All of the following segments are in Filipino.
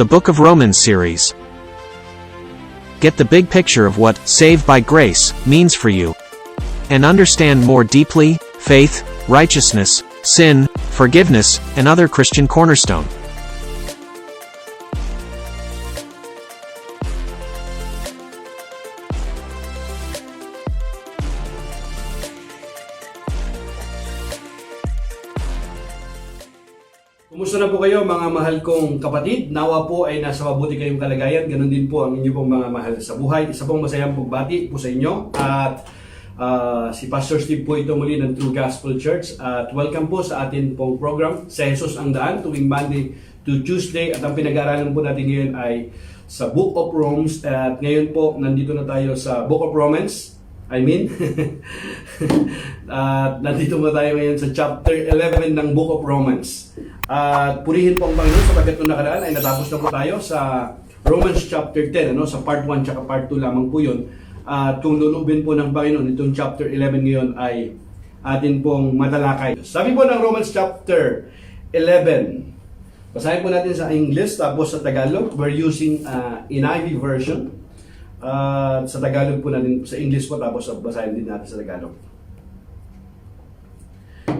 the Book of Romans series. Get the big picture of what saved by grace means for you, and understand more deeply faith, righteousness, sin, forgiveness, and other Christian cornerstone. Kumusta na po kayo mga mahal kong kapatid? Nawa po ay nasa mabuti kayong kalagayan. Ganon din po ang inyo pong mga mahal sa buhay. Isa pong masayang pagbati po sa inyo. At si Pastor Steve po ito muli ng True Gospel Church. At welcome po sa atin pong program, Sa Jesus ang Daan, tuwing Monday to Tuesday. At ang pinag-aaralan po natin ngayon ay sa Book of Romans. At ngayon po, nandito na tayo sa Book of Romans. Nandito mo tayo ngayon sa chapter 11 ng Book of Romans. At purihin po ang Panginoon sapagkat nung nakaraan ay natapos na po tayo sa Romans chapter 10, sa part 1 at part 2 lamang po yun. At kung lulubin po ng Panginoon, itong chapter 11 ngayon ay atin pong matalakay. Sabi po ng Romans chapter 11, basahin po natin sa English tapos sa Tagalog. We're using NIV version. Sa Tagalog po natin, sa English po tapos basahin din natin sa Tagalog.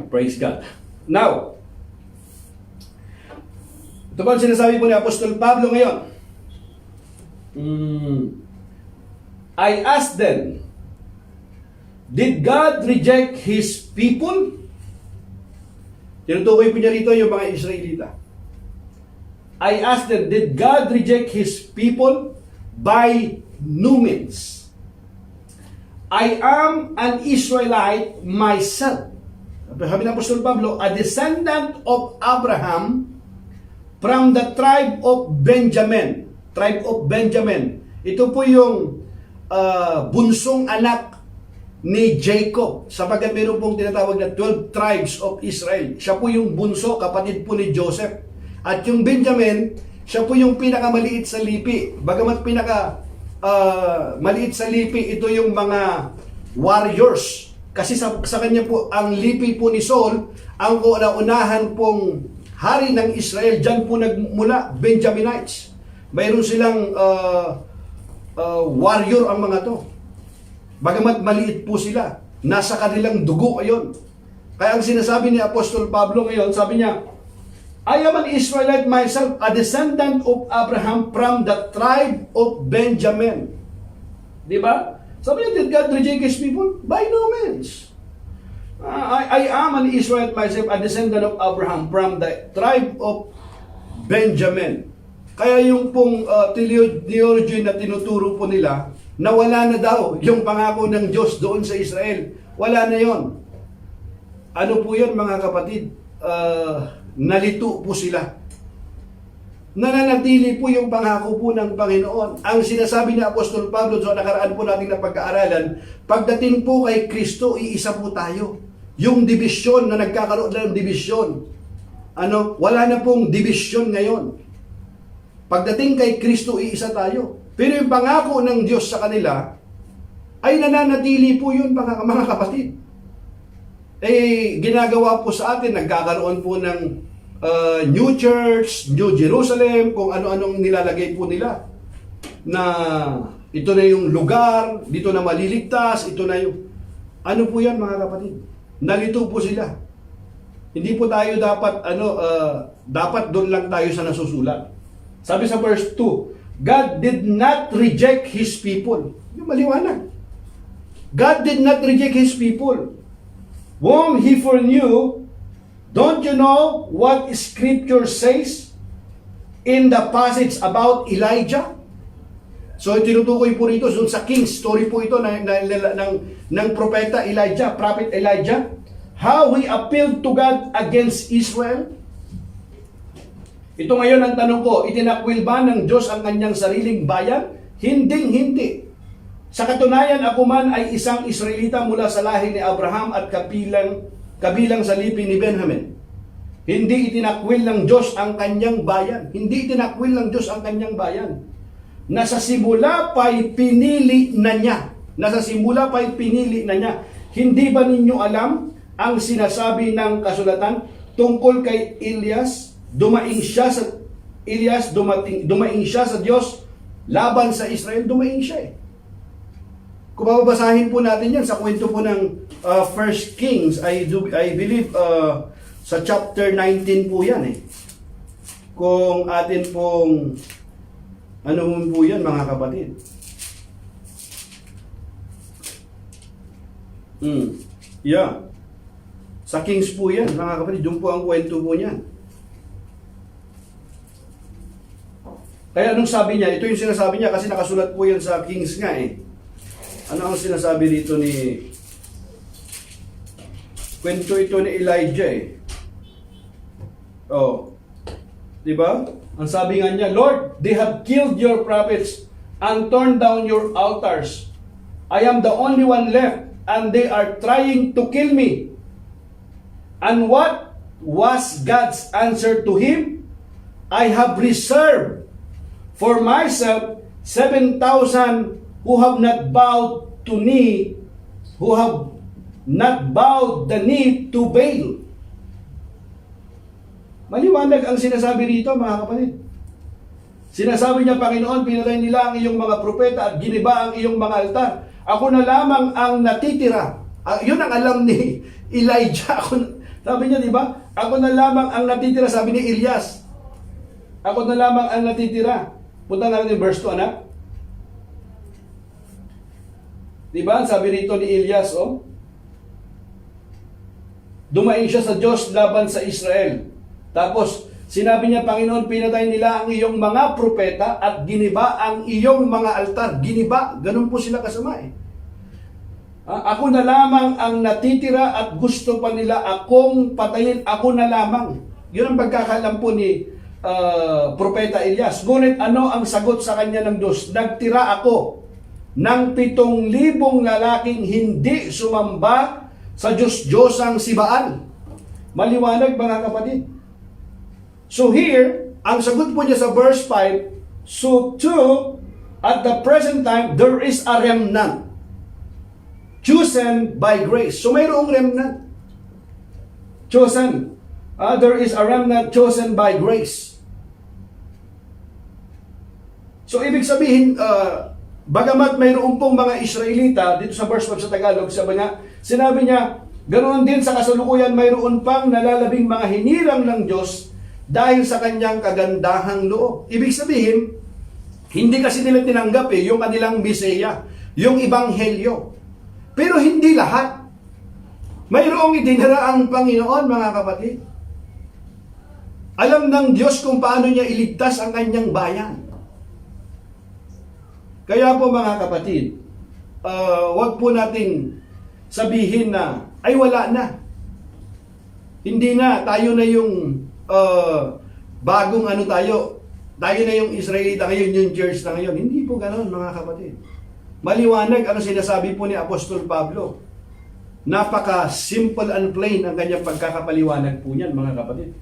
Praise God. Now, ito po ang sinasabi po ni Apostol Pablo ngayon. I asked them, did God reject His people? Tinutukoy po niya rito yung mga Israelita. I asked them, did God reject His people? By no means. I am an Israelite myself. Sabi ng Apostol Pablo, a descendant of Abraham from the tribe of Benjamin. Tribe of Benjamin. Ito po yung bunsong anak ni Jacob. Sapagkat meron pong tinatawag na 12 tribes of Israel. Siya po yung bunso, kapatid po ni Joseph. At yung Benjamin, siya po yung pinakamaliit sa lipi. Bagamat maliit sa lipi, ito yung mga warriors. Kasi sa kanya po, ang lipi po ni Saul, ang unahan pong hari ng Israel, dyan po nagmula, Benjaminites. Mayroon silang warrior ang mga to. Bagamat maliit po sila, nasa kanilang dugo ayon. Kaya ang sinasabi ni Apostol Pablo ngayon, sabi niya, I am an Israelite myself, a descendant of Abraham from the tribe of Benjamin. Di ba? Sabi niya, did God reject His people? By no means. I am an Israelite myself, a descendant of Abraham from the tribe of Benjamin. Kaya yung pong theology na tinuturo po nila, na wala na daw yung pangako ng Diyos doon sa Israel. Wala na yon. Ano po yan mga kapatid? Nalito po sila. Nananatili po yung pangako po ng Panginoon. Ang sinasabi ni Apostol Pablo sa nakaraan po natin na pag-aaralan, pagdating po kay Kristo, iisa po tayo. Yung division na nagkakaroon ng division, wala na pong division ngayon. Pagdating kay Kristo, iisa tayo. Pero yung pangako ng Diyos sa kanila, ay nananatili po yun mga kapatid. Ginagawa po sa atin, nagkakaroon po ng New Church, New Jerusalem, kung ano-anong nilalagay po nila. Na ito na yung lugar, dito na maliligtas, ito na yung... Ano po yan mga kapatid? Nalito po sila. Hindi po tayo dapat, dapat doon lang tayo sa nasusulat. Sabi sa verse 2, God did not reject His people. Yung maliwanag. God did not reject His people. Whom He foreknew. Don't you know what Scripture says in the passage about Elijah? So tinutukoy po rito sa King's story po ito ng propeta Elijah, prophet Elijah, how he appealed to God against Israel. Ito ngayon ang tanong ko, itinakwil ba ng Diyos ang kanyang sariling bayan? Hindi. Sa katunayan, ako man ay isang Israelita mula sa lahi ni Abraham at kabilang sa lipi ni Benjamin. Hindi itinakwil ng Diyos ang kanyang bayan. Hindi itinakwil ng Diyos ang kanyang bayan. Nasa simula pa'y pinili na niya. Hindi ba ninyo alam ang sinasabi ng kasulatan tungkol kay Elias? Dumaing siya Elias, dumaing siya sa Diyos laban sa Israel, dumaing siya eh. Kung babasahin po natin yan sa kwento po ng First Kings, I believe sa chapter 19 po yan eh. Kung atin pong ano po yan mga kapatid. Yeah. Sa Kings po yan mga kapatid, doon po ang kwento po niyan. Kaya anong sabi niya? Ito yung sinasabi niya kasi nakasulat po yan sa Kings nga eh. Ano ang sinasabi dito ni... Kwento ito ni Elijah eh. Oh. Diba? Ang sabi nga niya, Lord, they have killed your prophets and torn down your altars. I am the only one left and they are trying to kill me. And what was God's answer to him? I have reserved for myself 7,000 who have not bowed to knee, who have not bowed the knee to Baal. Maliwanag ang sinasabi rito mga kapatid. Sinasabi niya, Panginoon, pinatay nila ang iyong mga propeta at giniba ang iyong mga altar. Ako na lamang ang natitira. Yun ang alam ni Elijah. Sabi niya, di ba? Ako na lamang ang natitira, sabi ni Elias. Ako na lamang ang natitira. Punta natin yung verse 2, anak. Di ba? Sabi rito ni Elias, oh. Dumaing siya sa Diyos laban sa Israel. Tapos, sinabi niya, Panginoon, pinatay nila ang iyong mga propeta at giniba ang iyong mga altar. Giniba. Ganun po sila kasama eh. Ako na lamang ang natitira at gusto pa nila akong patayin. Ako na lamang. Yun ang pagkakalam po ni Propeta Elias. Ngunit ano ang sagot sa kanya ng Diyos? Nagtira ako ng 7,000 lalaking hindi sumamba sa Diyos-Diyosang si Baal. Maliwanag mga kapatid. So here, ang sagot po niya sa verse 5, so too, at the present time, there is a remnant chosen by grace. So mayroong remnant. Chosen. There is a remnant chosen by grace. So ibig sabihin, bagamat mayroon pong mga Israelita, dito sa verse 5 sa Tagalog, sinabi niya, ganoon din sa kasalukuyan, mayroon pang nalalabing mga hinirang ng Diyos dahil sa kanyang kagandahang loob. Ibig sabihin, hindi kasi nila tinanggap yung kanilang Meseya, yung Ebanghelyo. Pero hindi lahat. Mayroong idinara ang Panginoon, mga kapatid. Alam ng Diyos kung paano niya iligtas ang kanyang bayan. Kaya po mga kapatid, wag po nating sabihin na, ay wala na. Hindi na, tayo na yung bagong ano tayo na yung Israelita ngayon, yung church na ngayon. Hindi po ganoon mga kapatid. Maliwanag ang sinasabi po ni Apostol Pablo. Napaka-simple and plain ang kanyang pagkakapaliwanag po niyan, mga kapatid.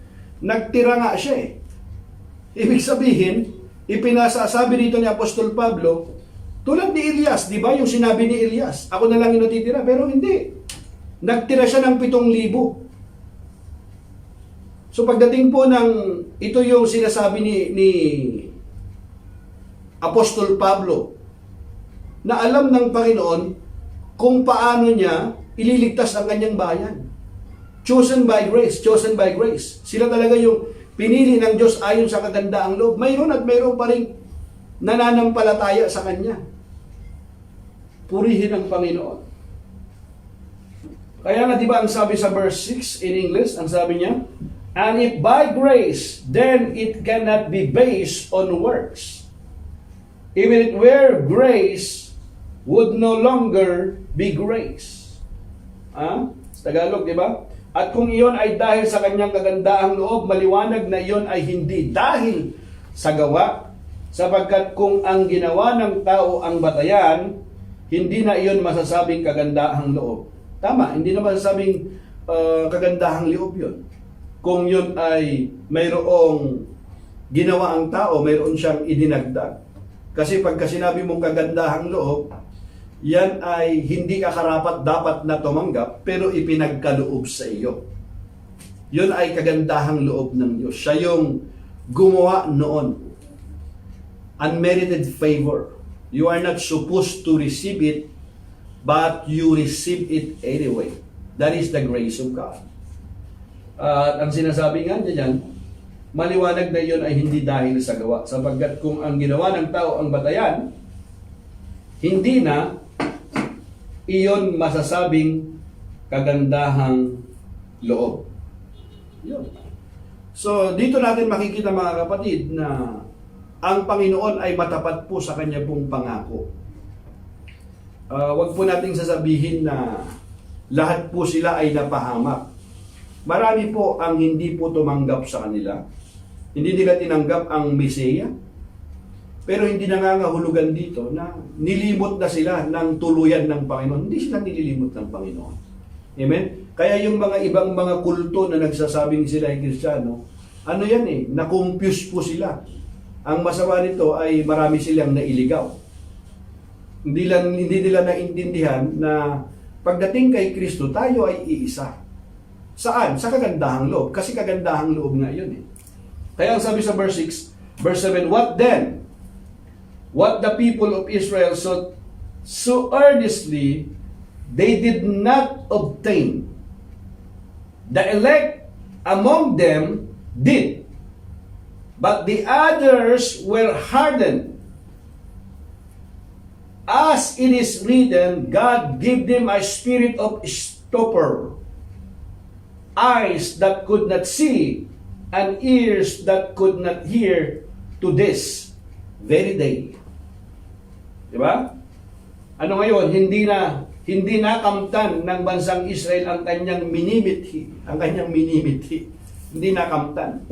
Nagtira nga siya eh. Ibig sabihin, ipinasasabi dito ni Apostol Pablo, tulad ni Elias, di ba? Yung sinabi ni Elias, ako na lang yung natitira, pero hindi. Nagtira siya ng 7,000. So pagdating po ng, ito yung sinasabi ni Apostol Pablo, na alam ng Panginoon kung paano niya ililigtas ang kanyang bayan. Chosen by grace, chosen by grace. Sila talaga yung pinili ng Diyos ayon sa kagandaang loob. Mayroon at mayroon pa rin nananampalataya sa Kanya. Purihin ang Panginoon. Kaya nga diba ang sabi sa verse 6 in English, ang sabi niya, and if by grace, then it cannot be based on works. Even if where grace would no longer be grace. Sa Tagalog, di ba? At kung iyon ay dahil sa kanyang kagandahang loob, maliwanag na iyon ay hindi dahil sa gawa, sapagkat kung ang ginawa ng tao ang batayan, hindi na iyon masasabing kagandahang loob. Tama, hindi na masasabing kagandahang loob yun. Kung yun ay mayroong ginawa ang tao, mayroon siyang idinagdag. Kasi pagka sinabi mong kagandahang loob, yan ay hindi ka karapat dapat na tumanggap, pero ipinagkaloob sa iyo. Yun ay kagandahang loob ng Diyos. Siya yung gumawa noon. Unmerited favor. You are not supposed to receive it, but you receive it anyway. That is the grace of God. At ang sinasabi nga diyan, maliwanag na iyon ay hindi dahil sa gawa. Sapagkat kung ang ginawa ng tao ang batayan, hindi na iyon masasabing kagandahang loob. Yun. So, dito natin makikita mga kapatid na ang Panginoon ay matapat po sa kanya pong pangako. Huwag po nating sasabihin na lahat po sila ay napahamak. Marami po ang hindi po tumanggap sa kanila. Hindi nila tinanggap ang Mesaya. Pero hindi nangangahulugan dito na nilimot na sila ng tuluyan ng Panginoon. Hindi sila nililimot ng Panginoon. Amen? Kaya yung mga ibang mga kulto na nagsasabing sila ay Kristiyano, ano yan eh, na-confuse po sila. Ang masama nito ay marami silang nailigaw. Hindi nila naintindihan na pagdating kay Kristo, tayo ay iisa. Saan? Sa kagandahang loob. Kasi kagandahang loob nga yun eh. Kaya ang sabi sa verse 6, verse 7, what then? What the people of Israel so earnestly they did not obtain. The elect among them did. But the others were hardened. As it is written, God gave them a spirit of stupor, eyes that could not see, and ears that could not hear to this very day. Diba? Ano ngayon? Hindi na kamtan ng bansang Israel ang kanyang minimithi. Hindi nakamtan.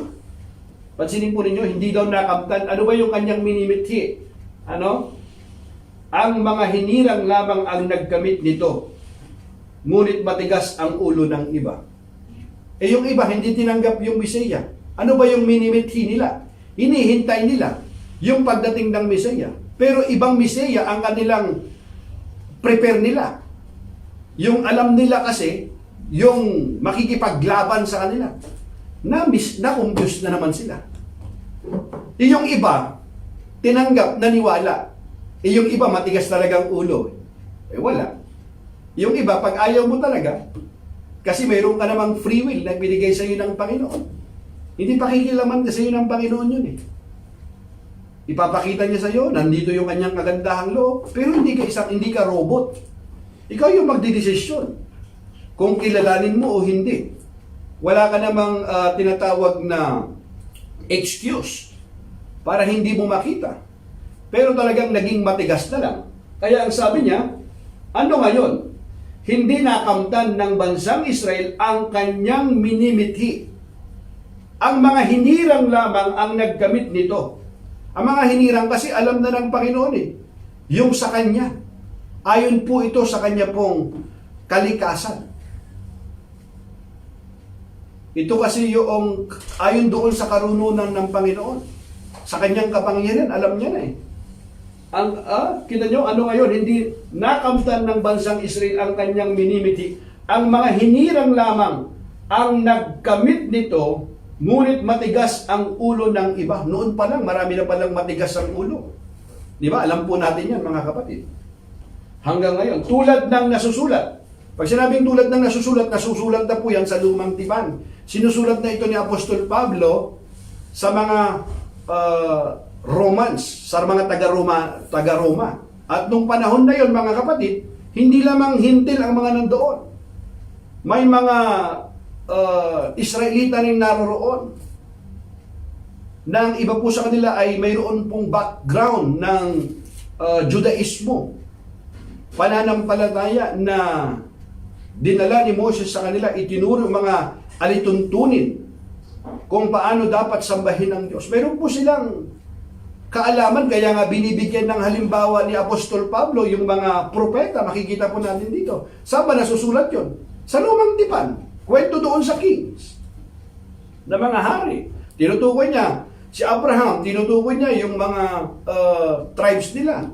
Pansinin po ninyo, hindi daw nakamtan. Ano ba yung kanyang minimithi? Ano? Ang mga hinirang lamang ang nagkamit nito. Ngunit matigas ang ulo ng iba. Eh yung iba, hindi tinanggap yung Mesaya. Ano ba yung minimithi nila? Hinihintay nila yung pagdating ng Mesaya. Pero ibang Mesaya ang kanilang prepare nila. Yung alam nila kasi, yung makikipaglaban sa kanila. Na-confuse na naman sila. Yung iba, tinanggap, naniwala. Yung iba, matigas talagang ulo. Eh wala. Yung iba, pag ayaw mo talaga, kasi mayroon ka namang free will na binigay sa iyo ng Panginoon. Hindi pakikilaman sa iyo ng Panginoon yun eh. Ipapakita niya sa iyo, nandito yung kanyang kagandahang loob, pero hindi ka robot. Ikaw yung magdidesisyon kung kilalanin mo o hindi. Wala ka namang tinatawag na excuse para hindi mo makita. Pero talagang naging matigas na lang. Kaya ang sabi niya, ano ngayon? Hindi nakamtan ng bansang Israel ang kanyang minimithi. Ang mga hinirang lamang ang nagkamit nito. Ang mga hinirang kasi alam na ng Panginoon eh. Yung sa kanya. Ayon po ito sa kanya pong kalikasan. Ito kasi yung ayon doon sa karununan ng Panginoon. Sa kanyang kapangyarihan, alam niya na eh. Kita nyo, ano ngayon, hindi nakamtan ng bansang Israel ang kanyang minimithi. Ang mga hinirang lamang ang nagkamit nito, ngunit matigas ang ulo ng iba. Noon pa lang, marami na palang matigas ang ulo. Di ba? Alam po natin yan, mga kapatid. Hanggang ngayon, tulad ng nasusulat. Pag sinabing tulad ng nasusulat na po yan sa Lumang Tipan. Sinusulat na ito ni Apostol Pablo sa mga Romans, sa mga taga-Roma. At nung panahon na yon, mga kapatid, hindi lamang hintil ang mga nandoon. May mga Israelita rin naroroon. Nang iba po sa kanila ay mayroon pong background ng Judaismo. Pananampalataya na dinala ni Moses sa kanila, itinuro mga alituntunin kung paano dapat sambahin ang Diyos. Meron po silang kaalaman, kaya nga binibigyan ng halimbawa ni Apostol Pablo yung mga propeta, makikita po natin dito. Saan ba nasusulat yun? Sa Lumang Tipan. Kwento doon sa Kings na mga hari. Tinutukoy niya si Abraham, tinutukoy niya yung mga tribes nila.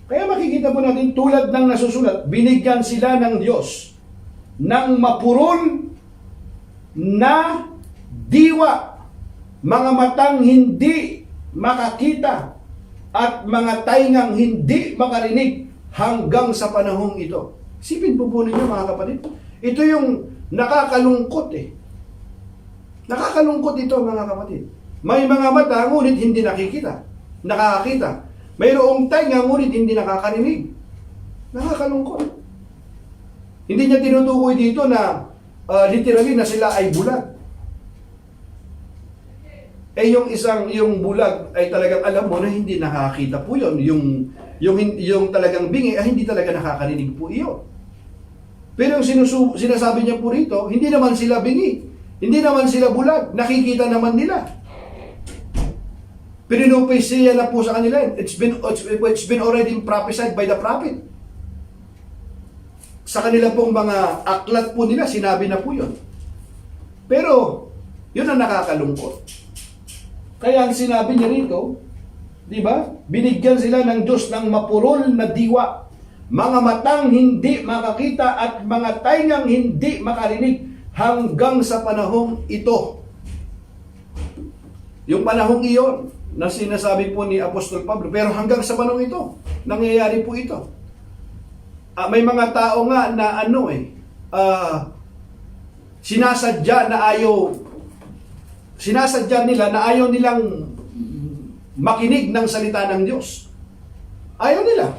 Kaya makikita po natin tulad ng nasusulat, binigyan sila ng Diyos ng mapurol na diwa, mga matang hindi makakita at mga taingang hindi makarinig hanggang sa panahong ito. Isipin po ninyo mga kapatid. Ito yung nakakalungkot eh. Nakakalungkot ito mga kapatid. May mga mata ngunit hindi nakakita. Mayroong tainga ngunit hindi nakakarinig. Nakakalungkot. Hindi niya tinutukoy dito na literally na sila ay bulag. Yung bulag ay talagang alam mo na hindi nakakita po yun. Yung talagang bingi ay hindi talaga nakakarinig po iyon. Pero yung sinasabi niya po rito, hindi naman sila bingi. Hindi naman sila bulag. Nakikita naman nila. Pinupisiya na po sa kanila. It's been already prophesied by the prophet. Sa kanila pong mga aklat po nila, sinabi na po yun. Pero, yun ang nakakalungkot. Kaya ang sinabi niya rito, di ba? Binigyan sila ng Diyos ng mapurol na diwa. Mga matang hindi makakita at mga taingang hindi makarinig hanggang sa panahong ito. Yung panahong iyon na sinasabi po ni Apostol Pablo, pero hanggang sa panahong ito, nangyayari po ito. May mga tao nga na sinasadya nila na ayaw nilang makinig ng salita ng Diyos. Ayaw nila.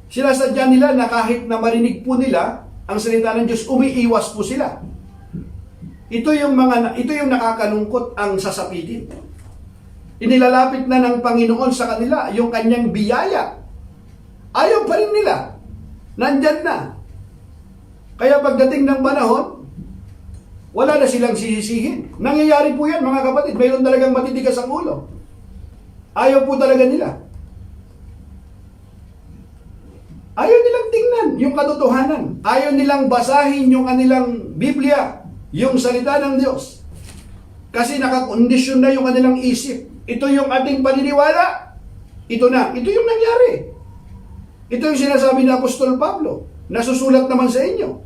Sinasadya nila na kahit na marinig po nila ang salita ng Diyos, umiiwas po sila. Ito yung nakakalungkot ang sasapitin. Inilalapit na ng Panginoon sa kanila yung kanyang biyaya. Ayaw pa rin nila. Nandyan na. Kaya pagdating ng panahon, wala na silang sisisihin. Nangyayari po yan mga kapatid. Mayroon talagang matitigas ang ulo. Ayaw po talaga nila. Ayaw nilang tingnan yung katotohanan. Ayaw nilang basahin yung kanilang Biblia, yung salita ng Diyos. Kasi nakakondisyon na yung kanilang isip. Ito yung ating paniniwala. Ito na. Ito yung nangyari. Ito yung sinasabi ni Apostol Pablo. Nasusulat naman sa inyo.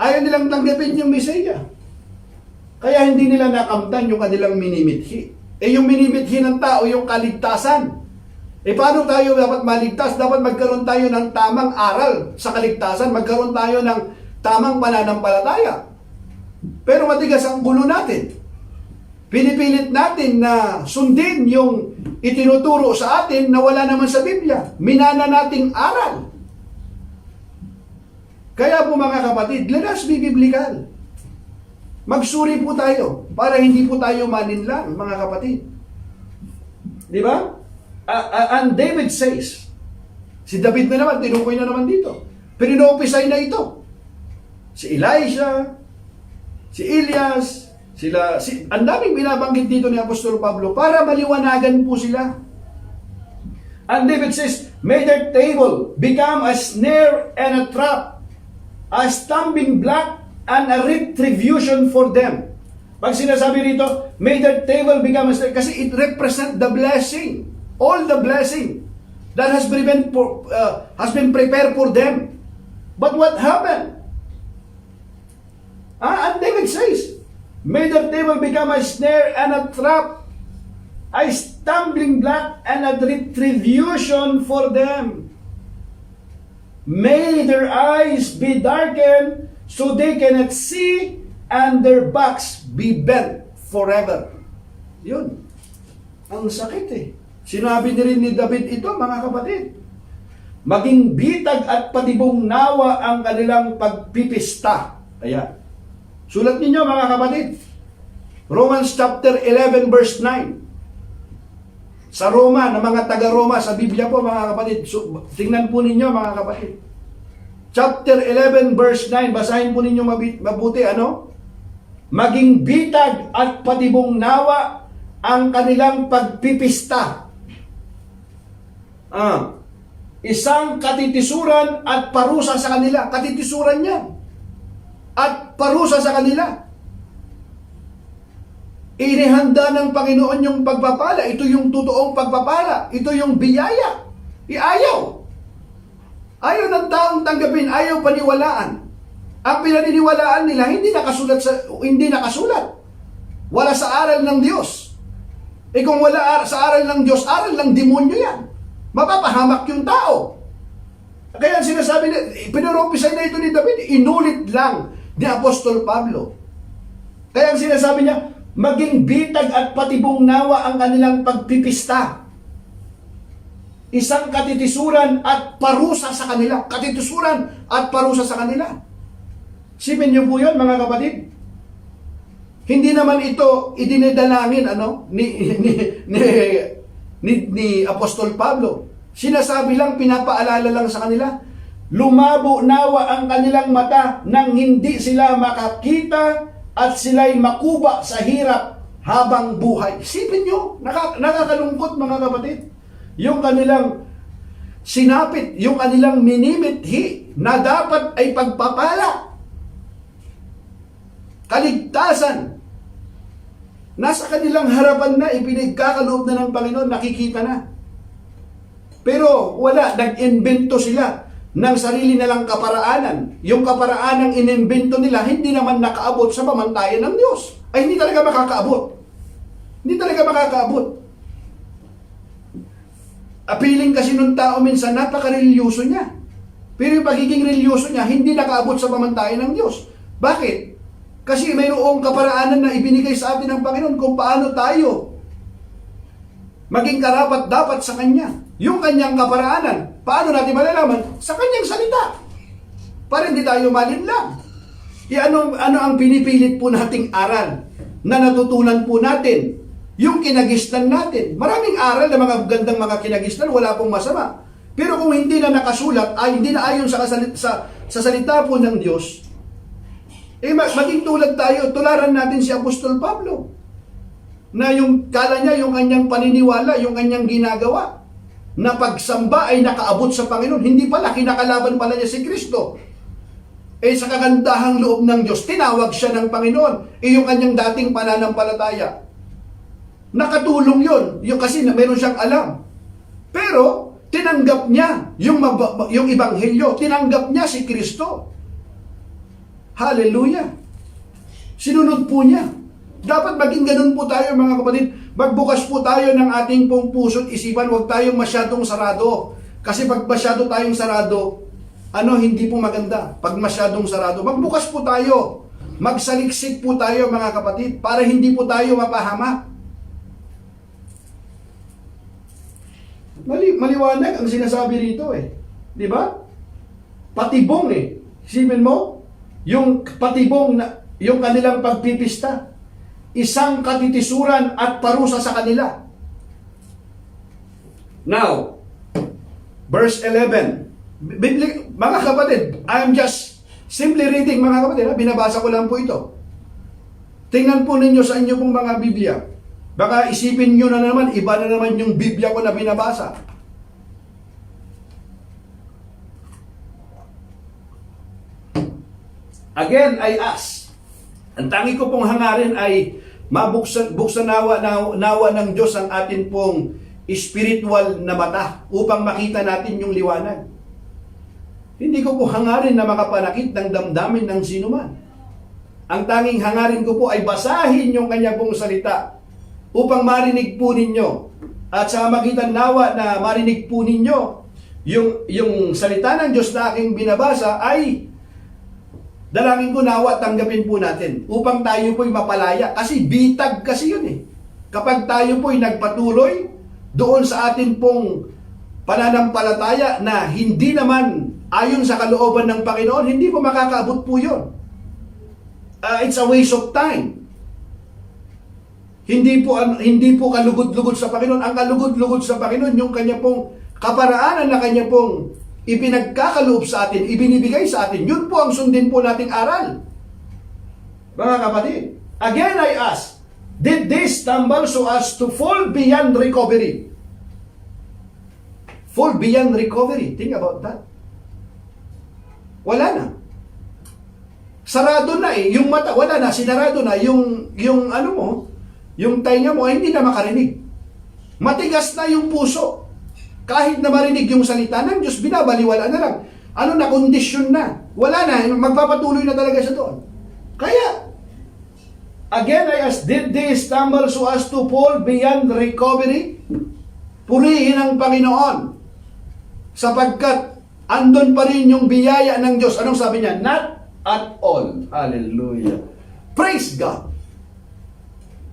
Ayaw nilang tanggapin yung Mesaya. Kaya hindi nila nakamtan yung kanilang minimithi. Yung minimithi ng tao, yung kaligtasan. Paano tayo dapat maligtas? Dapat magkaroon tayo ng tamang aral sa kaligtasan. Magkaroon tayo ng tamang pananampalataya. Pero matigas ang gulo natin. Pinipilit natin na sundin yung itinuturo sa atin na wala naman sa Biblia. Minana nating aral. Kaya po mga kapatid, let us be biblical. Magsuri po tayo para hindi po tayo maninlang, mga kapatid. Di ba? And David says, si David na naman, tinukoy na naman dito. Pero ino-upisay na ito. Si Elisha, si Elias, ang daming binabanggit dito ni Apostol Pablo para maliwanagan po sila. And David says, may their table become a snare and a trap, a stumbling block and a retribution for them. Pag sinasabi rito, may their table become a snare, kasi it represents the blessing, all the blessing that has been prepared for them. But what happened? And David says, may their table become a snare and a trap, a stumbling block and a retribution for them. May their eyes be darkened so they cannot see and their backs be bent forever. Yun. Ang sakit eh. Sinabi din rin ni David ito, mga kapatid. Maging bitag at patibong nawa ang kanilang pagpipista. Ayan. Sulat ninyo mga kapatid. Romans chapter 11 verse 9. Sa Roma, na mga taga-Roma, sa Biblia po mga kapatid. Tingnan po ninyo mga kapatid. Chapter 11 verse 9. Basahin po ninyo mabuti. Maging bitag at patibong nawa ang kanilang pagpipista. Isang katitisuran at parusa sa kanila. Katitisuran yan. At parusa sa kanila. Inihanda ng Panginoon yung pagpapala. Ito yung totoong pagpapala. Ito yung biyaya. Ayaw. Ayaw ng taong tanggapin. Ayaw paniwalaan. Ang pinaniniwalaan nila hindi nakasulat. Wala sa aral ng Diyos. Eh kung wala sa aral ng Diyos, aral ng demonyo yan. Mapapahamak yung tao. Kaya sinasabi niya, pinurumpisay na ito ni David, inulit lang ni Apostol Pablo. Kaya ang sinasabi niya, maging bitag at patibong nawa ang kanilang pagpipista. Isang katitisuran at parusa sa kanila. Katitisuran at parusa sa kanila. Sipin niyo po yun, mga kapatid. Hindi naman ito idinidalangin ni Apostol Pablo. Sinasabi lang, pinapaalala lang sa kanila, lumabo nawa ang kanilang mata nang hindi sila makakita at sila'y makuba sa hirap habang buhay. Isipin nyo, nakakalungkot mga kapatid. Yung kanilang sinapit, yung kanilang minimithi na dapat ay pagpapala. Kaligtasan. Nasa kanilang harapan na, ipinagkakaloob na ng Panginoon, nakikita na. Pero wala, nag-invento sila ng sarili nilang kaparaanan. Yung kaparaanang inimbento nila, hindi naman nakaabot sa pamantayan ng Diyos. Ay, hindi talaga makakaabot. Hindi talaga makakaabot. Appealing kasi nung tao minsan, napaka-religyoso niya. Pero yung pagiging religyoso niya, hindi nakaabot sa pamantayan ng Diyos. Bakit? Kasi mayroong kaparaanan na ibinigay sa atin ng Panginoon kung paano tayo maging karapat-dapat sa Kanya. Yung Kanyang kaparaanan, paano natin malalaman? Sa Kanyang salita. Para hindi tayo malinlang. Ano ang pinipilit po nating aral na natutunan po natin? Yung kinagisnan natin. Maraming aral na mga gandang mga kinagisnan, wala pong masama. Pero kung hindi na nakasulat, ay hindi na ayon sa salita po ng Diyos, maging tulad tayo, tularan natin si Apostol Pablo. Na yung kala niya, yung kanyang paniniwala, yung kanyang ginagawa, na pagsamba ay nakaabot sa Panginoon. Hindi pala, kinakalaban pala niya si Kristo. Sa kagandahang loob ng Diyos, tinawag siya ng Panginoon. Yung kanyang dating pananampalataya. Nakatulong yun kasi meron siyang alam. Pero, tinanggap niya yung Ebanghelyo, tinanggap niya si Kristo. Hallelujah! Sinunod po niya. Dapat maging ganun po tayo mga kapatid. Magbukas po tayo ng ating pong puso at isipan. Huwag tayong masyadong sarado. Kasi pag masyado tayong sarado, hindi po maganda. Pag masyadong sarado, magbukas po tayo. Magsaliksik po tayo mga kapatid para hindi po tayo mapahamak. Maliwanag ang sinasabi rito Di ba? Patibong Isipin mo, yung patibong na yung kanilang pagpipista, isang katitisuran at parusa sa kanila. Now, verse 11. Mga kapatid, I am just simply reading mga kapatid. Binabasa ko lang po ito. Tingnan po ninyo sa inyo pong mga Biblia. Baka isipin nyo na naman, iba na naman yung Biblia ko na binabasa. Again, I ask. Ang tangi ko pong hangarin ay buksan nawa ng Diyos ang atin pong spiritual na mata upang makita natin yung liwanag. Hindi ko po hangarin na makapanakit ng damdamin ng sinuman. Ang tanging hangarin ko po ay basahin yung kanya pong salita upang marinig po ninyo. At sa magitan nawa na marinig po ninyo yung salita ng Diyos na aking binabasa ay dalangin ko nawa tanggapin po natin upang tayo po'y mapalaya. Kasi bitag kasi yun Kapag tayo po'y nagpatuloy doon sa atin pong pananampalataya na hindi naman ayon sa kalooban ng Panginoon, hindi po makakaabot po yun. It's a waste of time. Hindi po kalugod-lugod sa Panginoon. Ang kalugod-lugod sa Panginoon, yung kanya pong kaparaanan na kanya pong ipinagkakaloob sa atin, ibinibigay sa atin. Yun po ang sundin po nating aral. Mga kapatid, again I ask, did they stumble so as to fall beyond recovery? Fall beyond recovery. Think about that. Wala na. Sarado na yung mata, wala na, sinarado na, yung tainga mo ay hindi na makarinig. Matigas na yung puso. Kahit na marinig yung salita ng Diyos, binabaliwala na lang. Na kondisyon na. Wala na, magpapatuloy na talaga siya doon. Kaya, Again, I ask, did they stumble so as to fall beyond recovery? Purihin ang Panginoon. Sapagkat andon pa rin yung biyaya ng Diyos. Anong sabi niya? Not at all. Hallelujah. Praise God.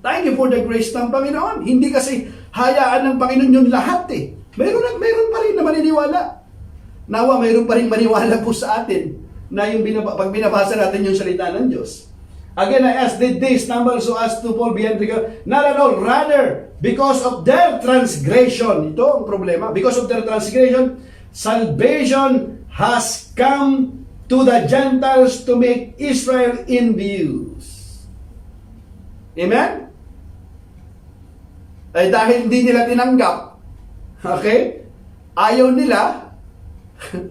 Thank you for the grace ng Panginoon. Hindi kasi hayaan ng Panginoon yung lahat eh. Meron pa rin na maniniwala. Nawa, meron pa rin maniwala po sa atin na yung pag binabasa natin yung salita ng Diyos. Again, I ask, did they stumble so as to fall beyond recovery? Not at all. Rather, because of their transgression. Ito ang problema. Because of their transgression, salvation has come to the Gentiles to make Israel envious. Amen? Ay dahil hindi nila tinanggap, okay? Ayaw nila,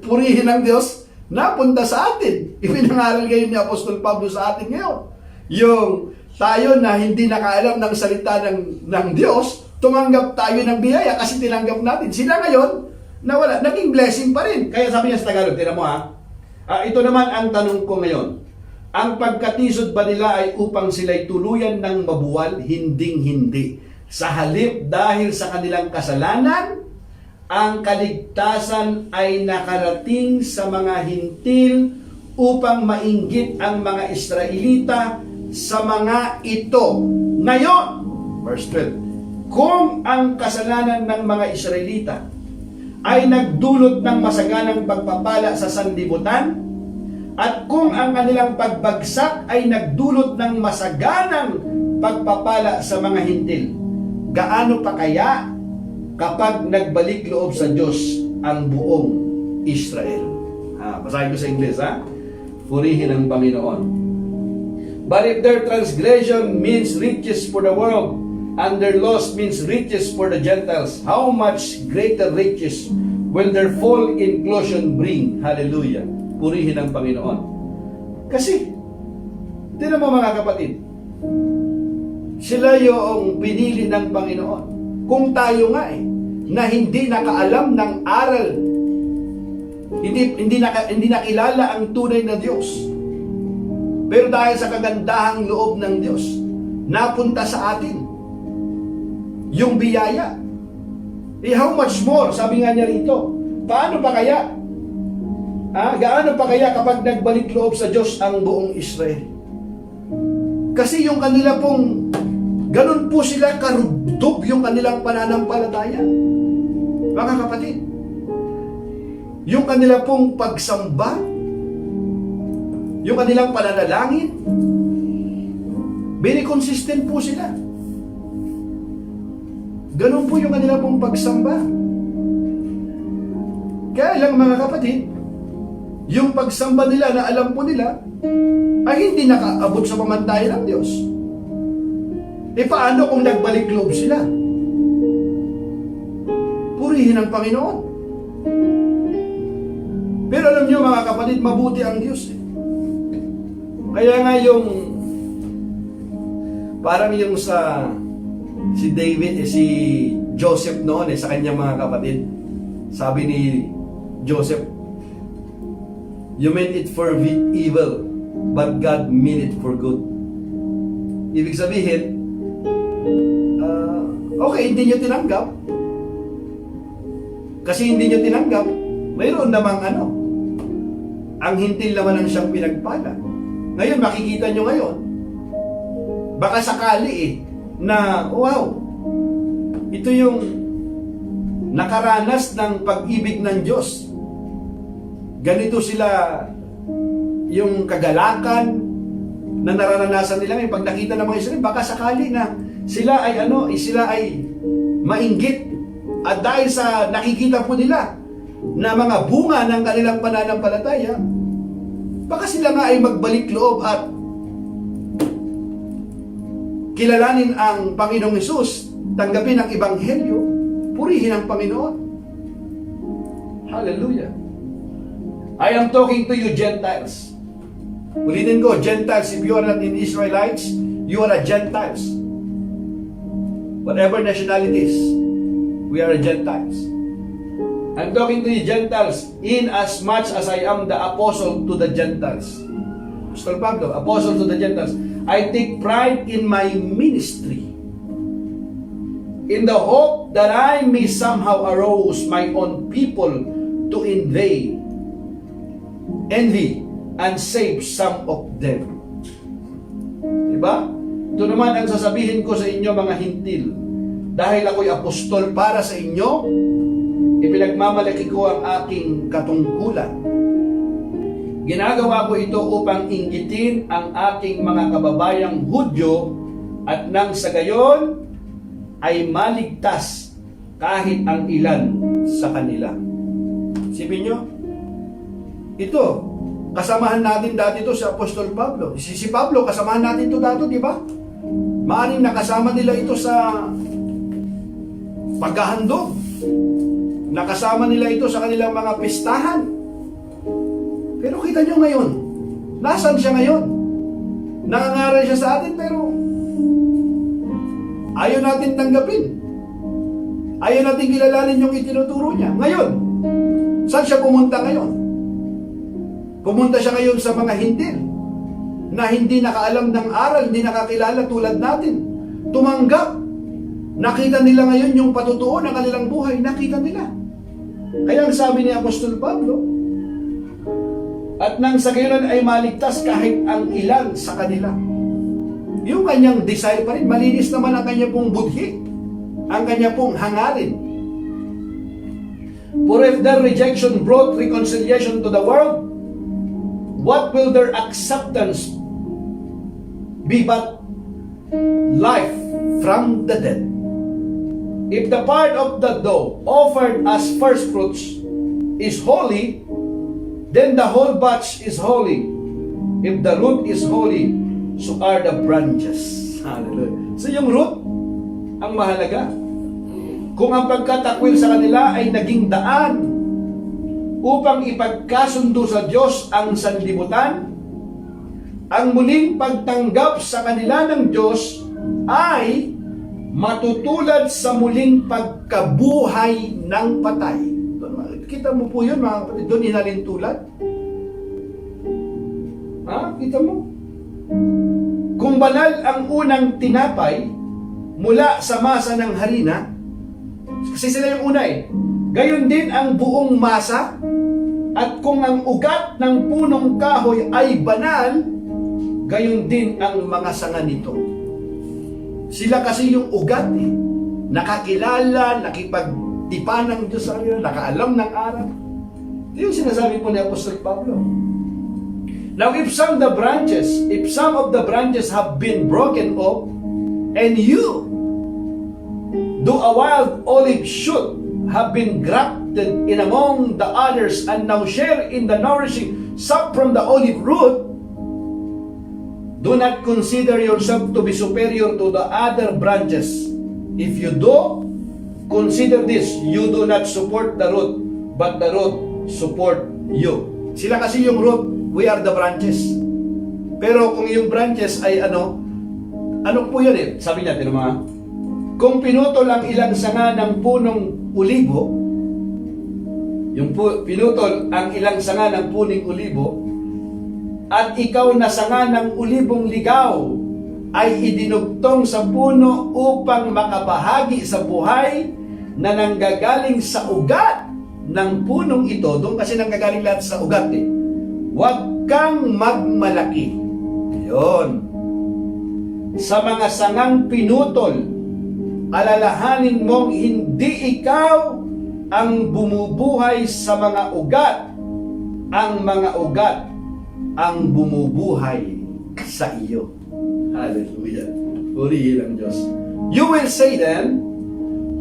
purihin ng Diyos, napunta sa atin. Ipinangaral ngayon ni Apostol Pablo sa atin ngayon. Yung tayo na hindi nakaalam ng salita ng Diyos, tumanggap tayo ng biyaya kasi tinanggap natin. Sila ngayon, nawala, naging blessing pa rin. Kaya sabi niya sa Tagalog, tira mo ha, ito naman ang tanong ko ngayon. Ang pagkatisod ba nila ay upang sila'y tuluyan ng mabuwal? Hinding-hindi. Sa halip dahil sa kanilang kasalanan, ang kaligtasan ay nakarating sa mga hintil upang mainggit ang mga Israelita sa mga ito. Ngayon, verse 12, kung ang kasalanan ng mga Israelita ay nagdulot ng masaganang pagpapala sa sanlibutan, at kung ang kanilang pagbagsak ay nagdulot ng masaganang pagpapala sa mga hintil, gaano pa kaya kapag nagbalik loob sa Diyos ang buong Israel? Basahin ko sa Ingles, ha? Purihin ang Panginoon. But if their transgression means riches for the world, and their loss means riches for the Gentiles, how much greater riches will their full inclusion bring? Hallelujah. Purihin ang Panginoon. Kasi, tinan mo mga kapatid, sila yung pinili ng Panginoon. Kung tayo nga na hindi nakaalam ng aral, hindi nakilala ang tunay na Diyos, pero dahil sa kagandahang loob ng Diyos, napunta sa atin yung biyaya. How much more? Sabi nga niya rito, paano pa kaya? Gaano pa kaya kapag nagbalik loob sa Diyos ang buong Israel? Kasi yung kanila pong, ganun po sila karugtog yung kanilang pananampalataya. Mga kapatid, yung kanila pong pagsamba, yung kanilang pananalangin, very consistent po sila. Ganun po yung kanila pong pagsamba. Kaya lang mga kapatid, yung pagsamba nila na alam po nila ay hindi nakaabot sa pamantayan ng Diyos. Paano kung nagbalik loob sila? Purihin ang Panginoon. Pero alam nyo mga kapatid, mabuti ang Diyos. Kaya nga yung parang yung si David, si Joseph noon sa kanyang mga kapatid, sabi ni Joseph, you meant it for evil, but God meant it for good. Ibig sabihin, okay, hindi nyo tinanggap. Kasi hindi nyo tinanggap, mayroon namang ang hintil naman ang siyang pinagpala. Ngayon, makikita nyo ngayon, baka sakali na, wow, ito yung nakaranas ng pag-ibig ng Diyos. Ganito sila yung kagalakan na nararanasan nila ngayon. Pag nakita ng mga Israel, baka sakali na sila ay mainggit. At dahil sa nakikita po nila na mga bunga ng kanilang pananampalataya, baka sila nga ay magbalik loob at kilalanin ang Panginoong Hesus, tanggapin ang Ebanghelyo, purihin ang Panginoon. Hallelujah. I am talking to you Gentiles. Ulitin ko, Gentiles, if you are not in Israelites, you are a Gentiles. Whatever nationalities, we are Gentiles. I'm talking to you Gentiles in as much as I am the apostle to the Gentiles. Apostol Pablo, apostle to the Gentiles. I take pride in my ministry, in the hope that I may somehow arouse my own people to envy and save some of them. Diba? Ito naman ang sasabihin ko sa inyo mga hintil. Dahil ako'y apostol para sa inyo, ipinagmamalaki ko ang aking katungkulan. Ginagawa ko ito upang inggitin ang aking mga kababayang Hudyo at nang sa gayon ay maligtas kahit ang ilan sa kanila. Sipin nyo, ito, kasamahan natin dati ito si Apostol Pablo. Si Pablo, kasamahan natin ito dati, di ba? Maaring nakasama nila ito sa paghahandog. Nakasama nila ito sa kanilang mga pistahan. Pero kita nyo ngayon, nasaan siya ngayon? Nangangaral siya sa atin pero ayaw natin tanggapin. Ayaw natin kilalanin yung itinuturo niya. Ngayon, saan siya pumunta ngayon? Pumunta siya ngayon sa mga hintil na hindi nakaalam ng aral, hindi nakakilala tulad natin. Tumanggap. Nakita nila ngayon yung patutuo ng kanilang buhay. Nakita nila. Kaya ang sabi ni Apostol Pablo, at nang sa gayon ay maligtas kahit ang ilan sa kanila. Yung kanyang desire pa rin, malinis naman ang kanya pong budhi, ang kanya pong hangarin. For if their rejection brought reconciliation to the world, what will their acceptance be but life from the dead? If the part of the dough offered as first fruits is holy, then the whole batch is holy. If the root is holy, so are the branches. Hallelujah. So yung root, ang mahalaga. Kung ang pagkatakwil sa kanila ay naging daan upang ipagkasundo sa Diyos ang sanlibutan, ang muling pagtanggap sa kanila ng Diyos ay matutulad sa muling pagkabuhay ng patay. Kita mo po yun mga kapatid, doon inalintulad. Ha? Kita mo? Kung banal ang unang tinapay mula sa masa ng harina, kasi sila yung una eh, gayon din ang buong masa, at kung ang ugat ng punong kahoy ay banal, gayon din ang mga sanga nito. Sila kasi yung ugat eh. Nakakilala, nakipagtipan ng Diyos sa kanila, nakaalam ng aral. Ito yung sinasabi po ni Apostol Pablo. Now, if some of the branches have been broken off, and you, though a wild olive shoot, have been grafted in among the others, and now share in the nourishing sap from the olive root, do not consider yourself to be superior to the other branches. If you do, consider this, you do not support the root, but the root support you. Sila kasi yung root, we are the branches. Pero kung yung branches ay ano po yun eh? Sabi niya, mga, kung pinutol ang ilang sanga ng punong ulibo, pinutol ang ilang sanga ng puning ulibo, at ikaw na sanga ng ulibong ligaw ay idinugtong sa puno upang makabahagi sa buhay na nanggagaling sa ugat ng punong ito. Doon kasi nanggagaling lahat sa ugat eh. Huwag kang magmalaki. Yun. Sa mga sangang pinutol, alalahanin mong hindi ikaw ang bumubuhay sa mga ugat. Ang mga ugat ang bumubuhay sa iyo. Hallelujah. Purihin ang Diyos. You will say then,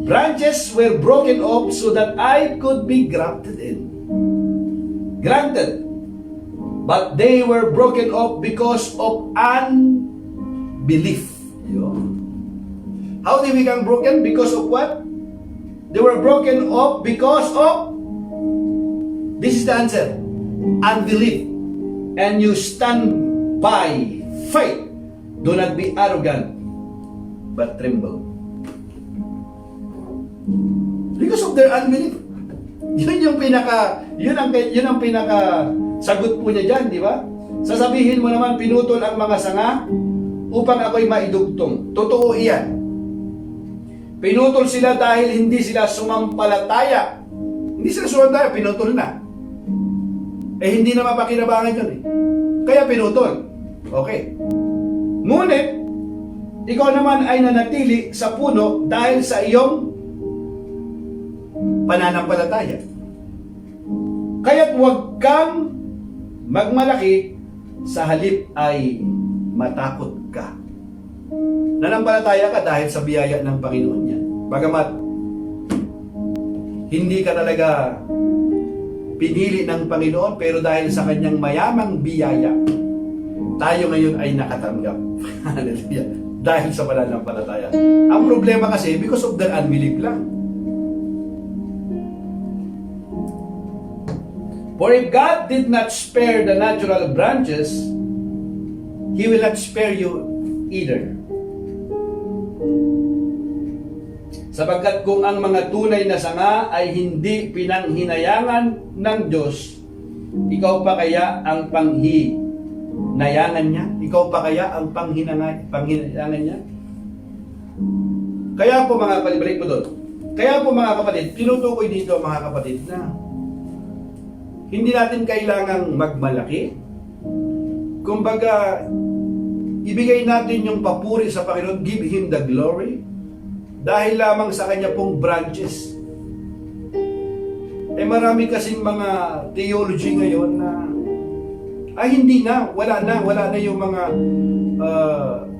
branches were broken off so that I could be grafted in. Granted, but they were broken off because of unbelief. Yun. How did we become broken? Because of what? They were broken off because of, this is the answer, unbelief. And you stand by faith. Do not be arrogant, but tremble. Because of their unbelief. Yun ang pinaka sagot po niya diyan, di ba? Sasabihin mo naman pinutol ang mga sanga upang ako'y maidugtong. Totoo iyan. Pinutol sila dahil hindi sila sumampalataya. Hindi sila sumampalataya, pinutol na. Hindi na mapakinabangan yun eh. Kaya pinutol. Okay. Ngunit, ikaw naman ay nanatili sa puno dahil sa iyong pananampalataya. Kaya't huwag kang magmalaki, sa halip ay matakot ka. Nanampalataya ka dahil sa biyaya ng Panginoon yan. Bagamat hindi ka talaga pinili ng Panginoon, pero dahil sa kanyang mayamang biyaya, tayo ngayon ay nakatanggap. Hallelujah. Dahil sa pananampalataya. Ang problema kasi, because of their unbelief lang. For if God did not spare the natural branches, He will not spare you either. Sapagkat kung ang mga tunay na sanga ay hindi pinanghinayangan ng Diyos, ikaw pa kaya ang panghinayangan niya? Ikaw pa kaya ang panghinayangan niya? Kaya po mga kapatid, balik po doon. Kaya po mga kapatid, tinutukoy dito mga kapatid na hindi natin kailangang magmalaki. Kumbaga, ibigay natin yung papuri sa Panginoon, give Him the glory, dahil lamang sa Kanya pong branches. Marami kasing mga theology ngayon na hindi na, wala na yung mga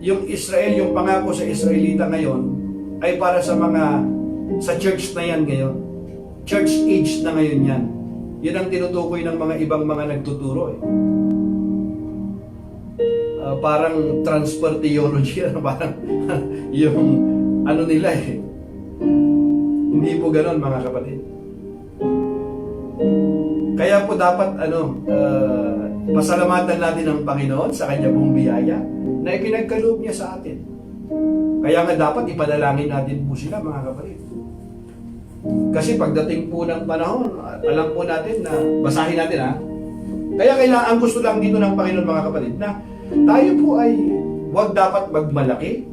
yung Israel, yung pangako sa Israelita ngayon ay para sa sa church na yan ngayon. Church age na ngayon yan. Yan ang tinutukoy ng mga ibang mga nagtuturo eh. Parang transfer theology, parang yung ano nila eh. Hindi po ganon mga kapatid. Kaya po dapat pasalamatan natin ang Panginoon sa kanya pong biyaya na ipinagkaloob niya sa atin. Kaya nga dapat ipanalangin natin po sila mga kapatid. Kasi pagdating po ng panahon, alam po natin na, basahin natin ha. Kaya kailangan, ang gusto lang dito ng Panginoon mga kapatid, na tayo po ay huwag dapat magmalaki.